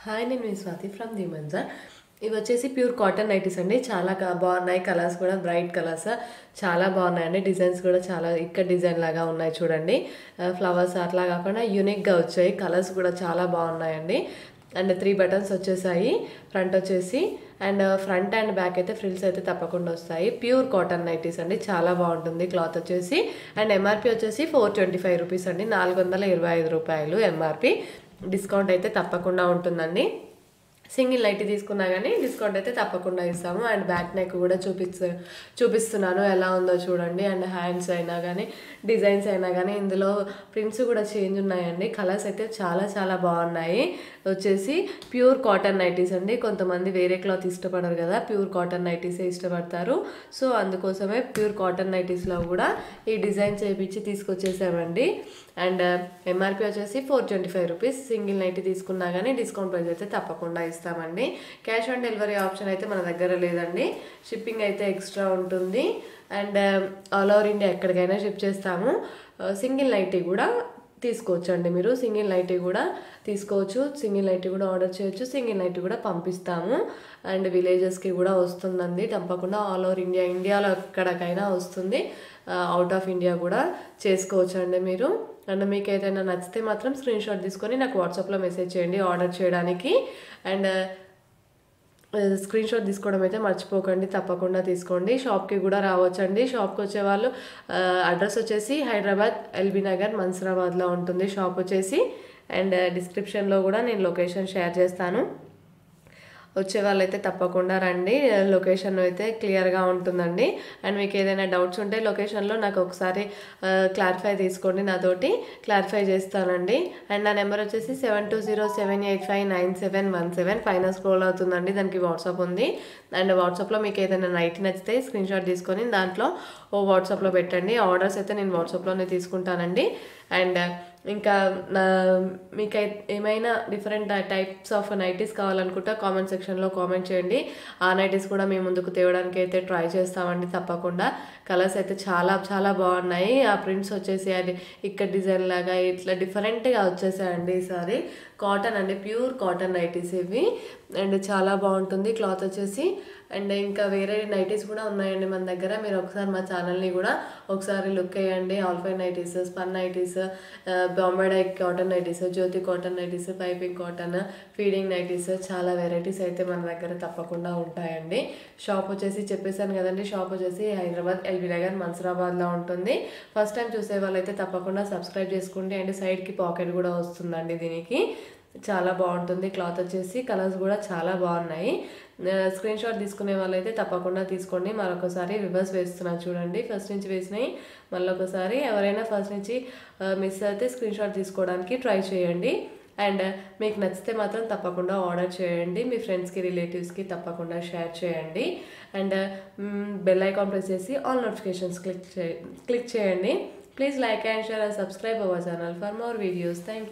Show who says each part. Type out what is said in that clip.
Speaker 1: Hi, నేను మీ Swathi from the manja. ఇవి వచ్చేసి ప్యూర్ కాటన్ నైటీస్ అండి. చాలా బాగున్నాయి. కలర్స్ కూడా బ్రైట్ కలర్స్ చాలా బాగున్నాయండి. డిజైన్స్ కూడా చాలా ఇక్కడ డిజైన్ లాగా ఉన్నాయి చూడండి. ఫ్లవర్స్ అట్లా కాకుండా యూనిక్గా వచ్చాయి. కలర్స్ కూడా చాలా బాగున్నాయండి. అండ్ 3 బటన్స్ వచ్చేసాయి ఫ్రంట్ వచ్చేసి. అండ్ ఫ్రంట్ అండ్ బ్యాక్ అయితే ఫ్రిల్స్ అయితే తప్పకుండా వస్తాయి. ప్యూర్ కాటన్ నైటీస్ అండి. చాలా బాగుంటుంది క్లాత్ వచ్చేసి. అండ్ ఎంఆర్పి వచ్చేసి 425 రూపీస్ అండి. 425 రూపాయలు ఎంఆర్పి. డిస్కౌంట్ అయితే తప్పకుండా ఉంటుందండి. సింగిల్ నైటీ తీసుకున్నా కానీ డిస్కౌంట్ అయితే తప్పకుండా ఇస్తాము. అండ్ బ్యాక్ నెక్ కూడా చూపిస్తున్నాను ఎలా ఉందో చూడండి. అండ్ హ్యాండ్స్ అయినా కానీ డిజైన్స్ అయినా కానీ ఇందులో ప్రింట్స్ కూడా చేంజ్ ఉన్నాయండి. కలర్స్ అయితే చాలా చాలా బాగున్నాయి. వచ్చేసి ప్యూర్ కాటన్ నైటీస్ అండి. కొంతమంది వేరే క్లాత్ ఇష్టపడరు కదా, ప్యూర్ కాటన్ నైటీసే ఇష్టపడతారు. సో అందుకోసమే ప్యూర్ కాటన్ నైటీస్లో కూడా ఈ డిజైన్ చేయించి తీసుకొచ్చేసామండి. అండ్ ఎంఆర్పి వచ్చేసి 425 రూపీస్. సింగిల్ నైటీ తీసుకున్నా కానీ డిస్కౌంట్ ప్రైస్ అయితే తప్పకుండా ఇస్తామండి. క్యాష్ ఆన్ డెలివరీ ఆప్షన్ అయితే మన దగ్గర లేదండి. షిప్పింగ్ అయితే ఎక్స్ట్రా ఉంటుంది. అండ్ ఆల్ ఓవర్ ఇండియా ఎక్కడికైనా షిప్ చేస్తాము. సింగిల్ నైటీ కూడా తీసుకోవచ్చు అండి. మీరు సింగిల్ నైటీ కూడా తీసుకోవచ్చు. సింగిల్ నైటీ కూడా ఆర్డర్ చేయొచ్చు. సింగిల్ నైటీ కూడా పంపిస్తాము. అండ్ విలేజెస్కి కూడా వస్తుందండి తప్పకుండా. ఆల్ ఓవర్ ఇండియాలో ఎక్కడికైనా వస్తుంది. అవుట్ ఆఫ్ ఇండియా కూడా చేసుకోవచ్చు అండి మీరు. అండ్ మీకు ఏదైనా నచ్చితే మాత్రం స్క్రీన్ షాట్ తీసుకొని నాకు వాట్సాప్లో మెసేజ్ చేయండి ఆర్డర్ చేయడానికి. అండ్ స్క్రీన్ షాట్ తీసుకోవడం అయితే మర్చిపోకండి, తప్పకుండా తీసుకోండి. షాప్కి కూడా రావచ్చండి. షాప్కి వచ్చేవాళ్ళు అడ్రస్ వచ్చేసి హైదరాబాద్ ఎల్బీ నగర్ మన్సూరాబాద్లో ఉంటుంది షాప్ వచ్చేసి. అండ్ డిస్క్రిప్షన్లో కూడా నేను లొకేషన్ షేర్ చేస్తాను. వచ్చే వాళ్ళైతే తప్పకుండా రండి. లొకేషన్ అయితే క్లియర్గా ఉంటుందండి. అండ్ మీకు ఏదైనా డౌట్స్ ఉంటే లొకేషన్లో నాకు ఒకసారి క్లారిఫై తీసుకోండి, నాతోటి క్లారిఫై చేస్తానండి. అండ్ నా నెంబర్ వచ్చేసి 7207859717 పైన స్క్రోల్ అవుతుందండి. దానికి వాట్సాప్ ఉంది. అండ్ వాట్సాప్లో మీకు ఏదైనా నైట్ నచ్చితే స్క్రీన్ షాట్ తీసుకొని దాంట్లో వాట్సాప్లో పెట్టండి. ఆర్డర్స్ అయితే నేను వాట్సాప్లోనే తీసుకుంటానండి. అండ్ ఇంకా మీకు ఏమైనా డిఫరెంట్ టైప్స్ ఆఫ్ నైటీస్ కావాలనుకుంటే కామెంట్ సెక్షన్లో కామెంట్ చేయండి. ఆ నైటీస్ కూడా మేము ముందుకు తేవడానికి అయితే ట్రై చేస్తామండి తప్పకుండా. కలర్స్ అయితే చాలా చాలా బాగున్నాయి. ఆ ప్రింట్స్ వచ్చేసి అది ఇక్కడ డిజైన్ లాగా ఇట్లా డిఫరెంట్గా వచ్చేసాయండి. ఈసారి కాటన్ అండి, ప్యూర్ కాటన్ నైటీస్ ఇవి. అండ్ చాలా బాగుంటుంది క్లాత్ వచ్చేసి. అండ్ ఇంకా వేరే నైటీస్ కూడా ఉన్నాయండి మన దగ్గర. మీరు ఒకసారి మా ఛానల్ని కూడా ఒకసారి లుక్ వేయండి. Alpine nighties, spun nighties, Bombay dye cotton nighties, Jyothi cotton nighties, piping cotton, feeding nighties, చాలా వెరైటీస్ అయితే మన దగ్గర తప్పకుండా ఉంటాయండి. షాప్ వచ్చేసి చెప్పేశాను కదండి. షాప్ వచ్చేసి హైదరాబాద్ ఎల్బీ నగర్ మన్సూరాబాద్లో ఉంటుంది. ఫస్ట్ టైం చూసే వాళ్ళైతే తప్పకుండా సబ్స్క్రైబ్ చేసుకోండి. అండ్ సైడ్కి పాకెట్ కూడా వస్తుందండి దీనికి. చాలా బాగుంటుంది క్లాత్ వచ్చేసి. కలర్స్ కూడా చాలా బాగున్నాయి. స్క్రీన్ షాట్ తీసుకునే వాళ్ళైతే తప్పకుండా తీసుకోండి. మరొకసారి రివర్స్ వేస్తున్నాను చూడండి. ఫస్ట్ నుంచి వేసినాయి మళ్ళీ ఒకసారి. ఎవరైనా ఫస్ట్ నుంచి మిస్ అయితే స్క్రీన్ షాట్ తీసుకోవడానికి ట్రై చేయండి. అండ్ మీకు నచ్చితే మాత్రం తప్పకుండా ఆర్డర్ చేయండి. మీ ఫ్రెండ్స్కి, రిలేటివ్స్కి తప్పకుండా షేర్ చేయండి. అండ్ బెల్ ఐకాన్ ప్రెస్ చేసి ఆల్ నోటిఫికేషన్స్ క్లిక్ చేయండి. Please like and share and subscribe our channel for more videos. Thank you.